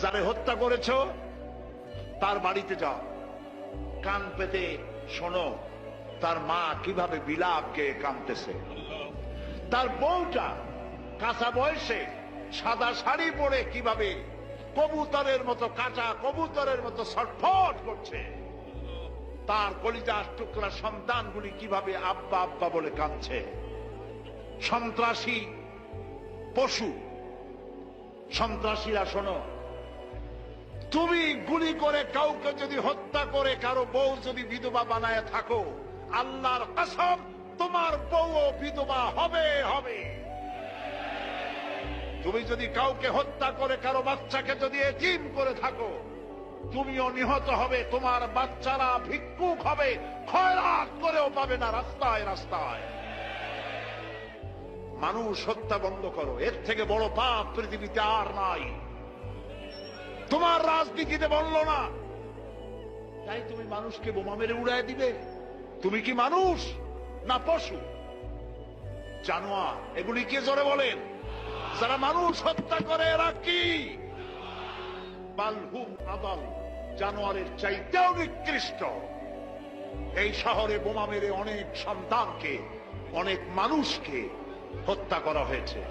যারে হত্যা করেছ তার বাড়িতে যাও, কান পেতে শোনো তার মা কিভাবে বিলাপ গেয়ে কাঁদতেছে। তার বউটা কাঁচা বয়সে সাদা শাড়ি পরে কিভাবে কবুতরের মতো, কাঁচা কবুতরের মতো ছটফট করছে। তার কলিজার টুকরা সন্তানগুলি কিভাবে আব্বা আব্বা বলে কাঁদছে। সন্ত্রাসী পশু, সন্ত্রাসীরা শোনো, তুমি গুলি করে কাউকে যদি হত্যা করে কারো বউ যদি বিধবা বানায় থাকো, আল্লাহর কসম তোমার বউও বিধবা হবে হবে। তুমি যদি কাউকে হত্যা করে কারো বাচ্চাকে যদি এতিম করে থাকো, তুমিও নিহত হবে, তোমার বাচ্চারা ভিক্ষুক হবে, খয়রাত করেও পাবে না রাস্তায় রাস্তায়। মানুষ হত্যা বন্ধ করো, এর থেকে বড় পাপ পৃথিবীতে আর নাই। তোমার রাজনীতিতে বললো না তাই তুমি মানুষকে বোমা মেরে উড়ায় দিবে? তুমি কি মানুষ না পশু, জানোয়ার? এগুলি কে জোরে বলেন? যারা মানুষ হত্যা করে এরা কি? বালহুম আদাল, জানোয়ারের চাইতেও নিকৃষ্ট। এই শহরে বোমা মেরে অনেক সন্তানকে, অনেক মানুষকে হত্যা করা হয়েছে।